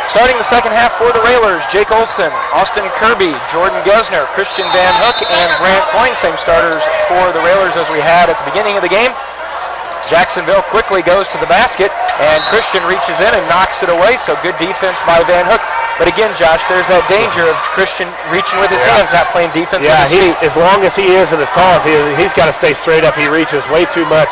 Starting the second half for the Railers, Jake Olson, Austin Kirby, Jordan Gesner, Christian Van Hook, and Grant Coyne, same starters for the Railers as we had at the beginning of the game. Jacksonville quickly goes to the basket, and Christian reaches in and knocks it away, so good defense by Van Hook. But again, Josh, there's that danger of Christian reaching with his hands, not playing defense. Yeah, as long as he is and as tall as he is, he's got to stay straight up. He reaches way too much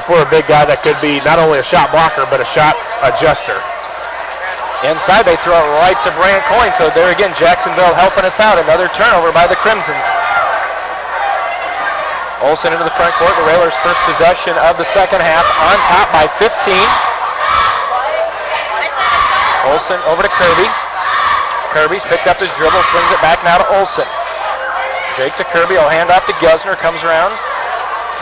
for a big guy that could be not only a shot blocker, but a shot adjuster. Inside, they throw it right to Grant Coyne, so there again, Jacksonville helping us out. Another turnover by the Crimsons. Olson into the front court, the Railers' first possession of the second half, on top by 15. Olson over to Kirby. Kirby's picked up his dribble, swings it back now to Olson. Jake to Kirby, will hand off to Gesner, comes around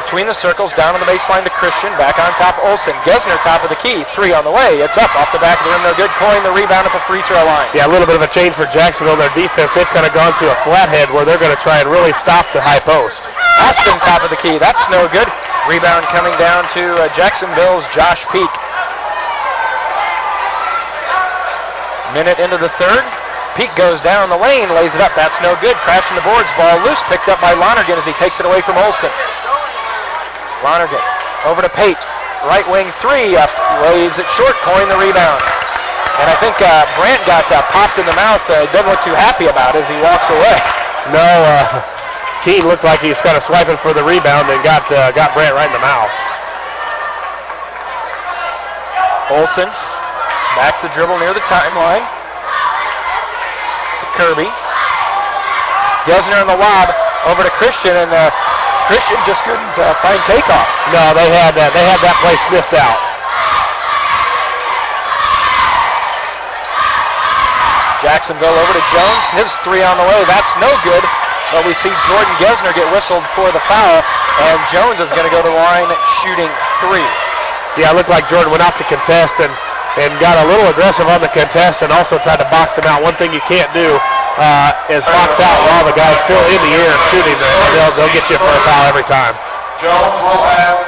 between the circles, down on the baseline to Christian, back on top Olson. Gesner, top of the key, three on the way. It's up off the back of the rim, no good. Coyne, the rebound at the free throw line. Yeah, a little bit of a change for Jacksonville. Their defense, they've kind of gone to a flathead where they're going to try and really stop the high post. Austin, top of the key, that's no good. Rebound coming down to Jacksonville's Josh Peak. Minute into the third. Peak goes down the lane, lays it up, that's no good. Crashing the boards, ball loose, picked up by Lonergan as he takes it away from Olson. Lonergan over to Pate, right wing three, lays it short, Coyne the rebound. And I think Brandt got popped in the mouth, doesn't look too happy about it as he walks away. No, Keene looked like he was kind of swiping for the rebound and got Brandt right in the mouth. Olson backs the dribble near the timeline to Kirby. Gesner in the lob over to Christian, and Christian just couldn't find takeoff. No, they had that play sniffed out. Jacksonville over to Jones. His three on the way. That's no good. But we see Jordan Gesner get whistled for the foul, and Jones is going to go to the line shooting three. Yeah, it looked like Jordan went out to contest and got a little aggressive on the contest and also tried to box him out. One thing you can't do is box out while the guy's still in the air shooting. They'll get you for a foul every time. Jones will have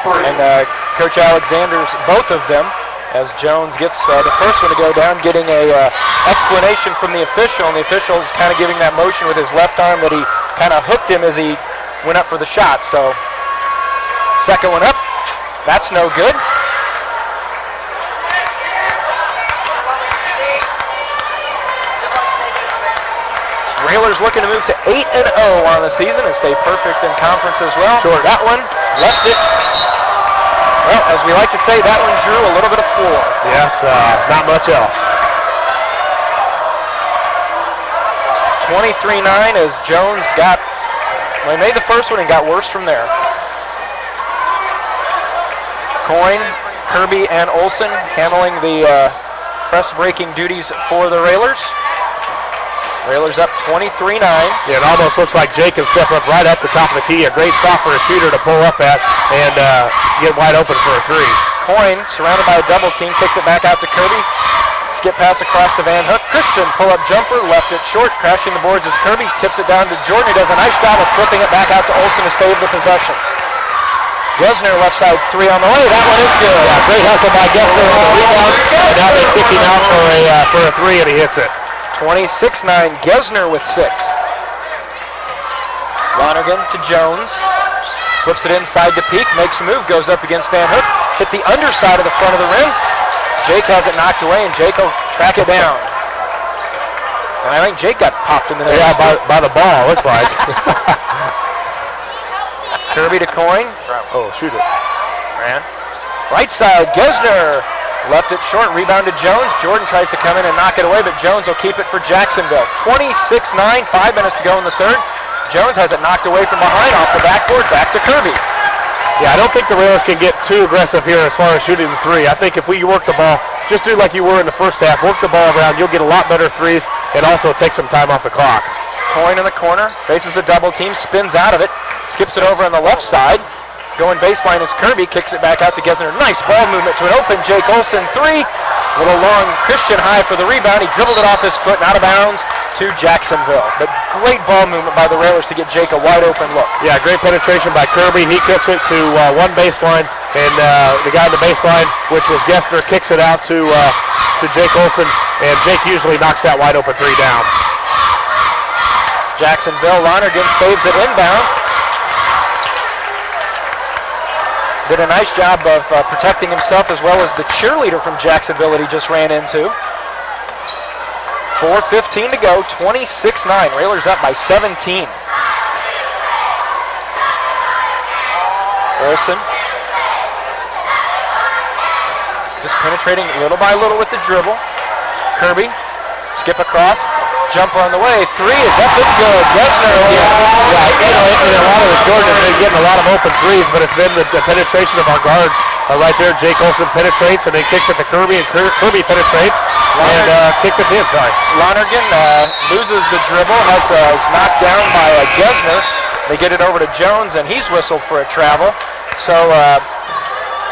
three. And Coach Alexander's, both of them, as Jones gets the first one to go down, getting a explanation from the official, and the official is kind of giving that motion with his left arm that he kind of hooked him as he went up for the shot. So second one up, that's no good. Railers looking to move to 8-0 on the season and stay perfect in conference as well. Sure. That one left it. Well, as we like to say, that one drew a little bit of floor. Yes, not much else. 23-9 as Jones he made the first one and got worse from there. Coyne, Kirby, and Olson handling the press-breaking duties for the Railers. Railers up 23-9. Yeah, it almost looks like Jake can step up right up the top of the key. A great spot for a shooter to pull up at and get wide open for a three. Coyne, surrounded by a double team, kicks it back out to Kirby. Skip pass across to Van Hook. Christian, pull-up jumper, left it short. Crashing the boards as Kirby tips it down to Jordan. He does a nice job of flipping it back out to Olson to save the possession. Gesner, left side three on the way. That one is good. Yeah, great hustle by Gesner on the rebound. And now they kick him out for a three, and he hits it. 26-9, Gesner with 6. Lonergan to Jones. Flips it inside to Peak, makes a move, goes up against Van Hook. Hit the underside of the front of the rim. Jake has it knocked away, and Jake will track it down. And I think Jake got popped in the nose. Yeah, by the ball, looks like. Kirby to Coyne. Oh, shoot it. Ran. Right side, Gesner. Left it short, rebound to Jones. Jordan tries to come in and knock it away, but Jones will keep it for Jacksonville. 26-9, 5 minutes to go in the third. Jones has it knocked away from behind, off the backboard, back to Kirby. Yeah, I don't think the Railers can get too aggressive here as far as shooting the three. I think if we work the ball, just do like you were in the first half, work the ball around, you'll get a lot better threes and also take some time off the clock. Coyne in the corner, faces a double team, spins out of it, skips it over on the left side. Going baseline is Kirby, kicks it back out to Gesner. Nice ball movement to an open Jake Olson three. Little long Christian high for the rebound. He dribbled it off his foot and out of bounds to Jacksonville. But great ball movement by the Railers to get Jake a wide open look. Yeah, great penetration by Kirby. He kicks it to one baseline, and the guy on the baseline, which was Gesner, kicks it out to to Jake Olson, and Jake usually knocks that wide open three down. Jacksonville, Lonergan saves it inbounds. Did a nice job of protecting himself as well as the cheerleader from Jacksonville that he just ran into. 4:15 to go, 26-9. Railers up by 17. Olson just penetrating little by little with the dribble. Kirby, skip across, jumper on the way. Three is up and good. Gesner again. Yeah, a lot of the Jordan has been getting a lot of open threes, but it's been the penetration of our guards right there. Jake Olson penetrates and then kicks it to Kirby, and Kirby penetrates and kicks it in. Sorry. Lonergan loses the dribble, is knocked down by Gesner. They get it over to Jones, and he's whistled for a travel. So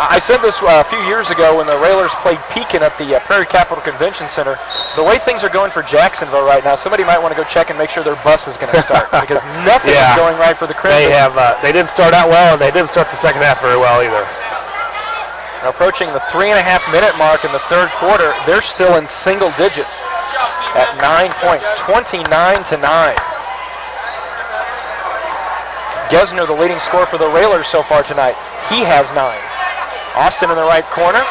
I said this a few years ago when the Railers played Pekin at the Prairie Capital Convention Center. The way things are going for Jacksonville right now, somebody might want to go check and make sure their bus is going to start because nothing is going right for the Crimson. They didn't start out well, and they didn't start the second half very well either. Approaching the 3.5-minute mark in the third quarter, they're still in single digits at 9 points, 29-9. Gesner, the leading scorer for the Railers so far tonight. He has 9. Austin in the right corner.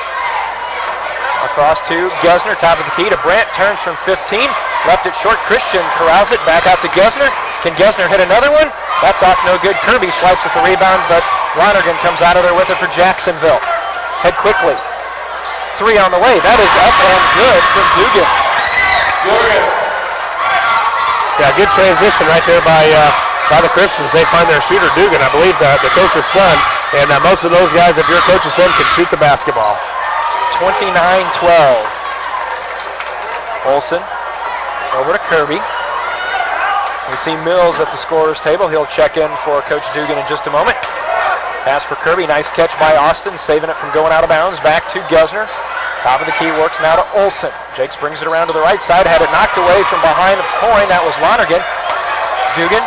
Across to Gesner, top of the key to Brandt, turns from 15. Left it short, Christian corrals it, back out to Gesner. Can Gesner hit another one? That's off, no good. Kirby swipes at the rebound, but Lonergan comes out of there with it for Jacksonville. Head quickly. Three on the way. That is up and good from Dugan. Yeah, good transition right there by the Crimsons. They find their shooter, Dugan, I believe the coach's son. And most of those guys, if your coach's son, can shoot the basketball. 29-12. Olson over to Kirby. We see Mills at the scorer's table. He'll check in for Coach Dugan in just a moment. Pass for Kirby. Nice catch by Austin, saving it from going out of bounds. Back to Gesner. Top of the key works now to Olson. Jakes brings it around to the right side. Had it knocked away from behind the coin. That was Lonergan. Dugan.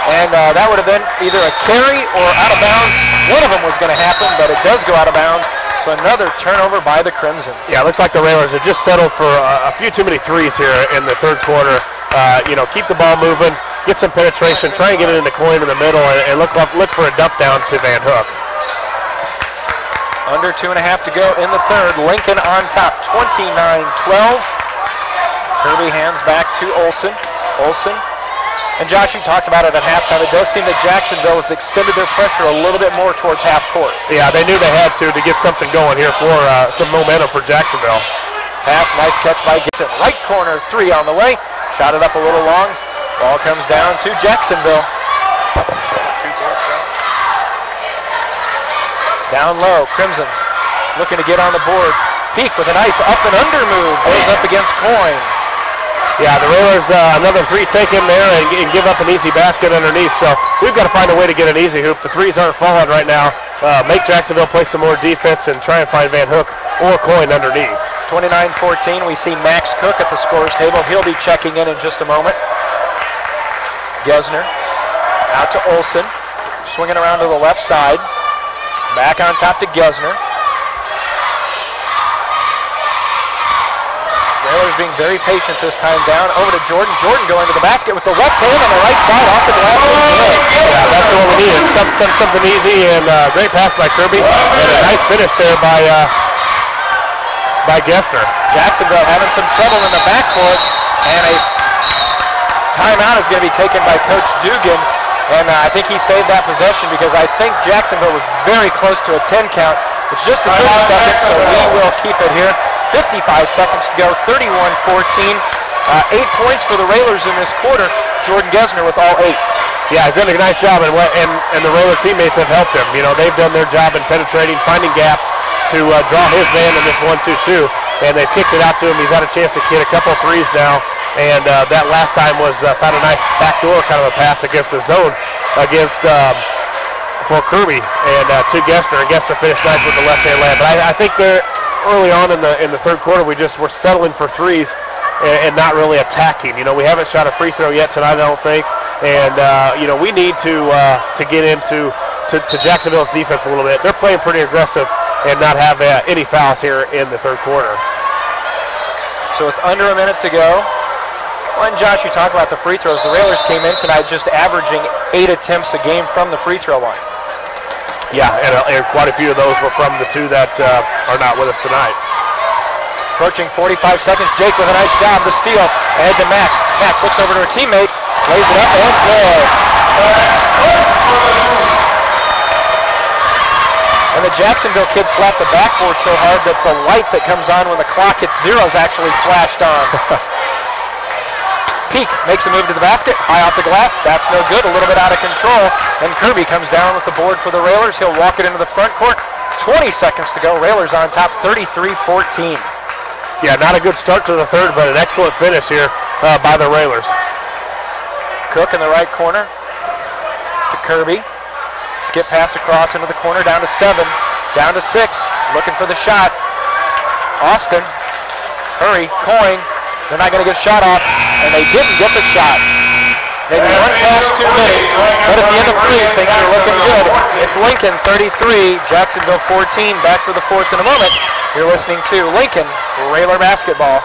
And that would have been either a carry or out of bounds. One of them was going to happen, but it does go out of bounds. So another turnover by the Crimsons. Yeah, it looks like the Railers have just settled for a few too many threes here in the third quarter. Keep the ball moving, get some penetration, try and get it in the coin in the middle, and look for a dump down to Van Hook. Under 2.5 to go in the third. Lincoln on top, 29-12. Kirby hands back to Olson. Olson. And Josh, you talked about it at halftime. It does seem that Jacksonville has extended their pressure a little bit more towards half court. Yeah, they knew they had to get something going here for some momentum for Jacksonville. Pass, nice catch by Gibson. Right corner, three on the way. Shot it up a little long. Ball comes down to Jacksonville. Down low, Crimsons looking to get on the board. Peak with a nice up and under move. Goes up against Coyne. Yeah, the Railers, another three taken there and give up an easy basket underneath. So we've got to find a way to get an easy hoop. The threes aren't falling right now. Make Jacksonville play some more defense and try and find Van Hook or Coyne underneath. 29-14, we see Max Cook at the scorer's table. He'll be checking in just a moment. Gesner out to Olson. Swinging around to the left side. Back on top to Gesner. Railers being very patient this time down. Over to Jordan. Jordan going to the basket with the left hand on the right side off the glass. Yeah, that's what we needed. Something easy and great pass by Kirby. And a nice finish there by Gesner. Jacksonville having some trouble in the backcourt. And a timeout is going to be taken by Coach Dugan. And I think he saved that possession because I think Jacksonville was very close to a 10 count. It's just a 30 seconds, so we will keep it here. 55 seconds to go, 31-14. 8 points for the Railers in this quarter. Jordan Gesner with all 8. Yeah, he's done a nice job, and the Railer teammates have helped him. You know, they've done their job in penetrating, finding gaps to draw his man in this 1-2-2, and they've kicked it out to him. He's had a chance to hit a couple threes now, and that last time was found a nice backdoor kind of a pass against the zone against for Kirby and to Gesner, and Gesner finished nice with the left-hand layup. But I think they're early on in the third quarter, we just were settling for threes and not really attacking. You know, we haven't shot a free throw yet tonight, I don't think. And we need to get into Jacksonville's defense a little bit. They're playing pretty aggressive and not have any fouls here in the third quarter. So with under a minute to go, well, and Josh, you talk about the free throws. The Railers came in tonight just averaging 8 attempts a game from the free throw line. Yeah, and quite a few of those were from the two that are not with us tonight. Approaching 45 seconds, Jake with a nice job. The steal ahead to Max. Max looks over to her teammate, lays it up and good. And the Jacksonville kids slapped the backboard so hard that the light that comes on when the clock hits 0 is actually flashed on. Peak makes a move to the basket, high off the glass. That's no good, a little bit out of control. And Kirby comes down with the board for the Railers. He'll walk it into the front court. 20 seconds to go. Railers on top, 33-14. Yeah, not a good start to the third, but an excellent finish here by the Railers. Cook in the right corner to Kirby. Skip pass across into the corner, down to 7, down to 6. Looking for the shot. Austin, hurry, Coyne. They're not going to get a shot off, and they didn't get the shot. Maybe one pass too many, but at the end of 3, things are looking good. It's Lincoln 33, Jacksonville 14. Back for the fourth in a moment. You're listening to Lincoln Railer Basketball.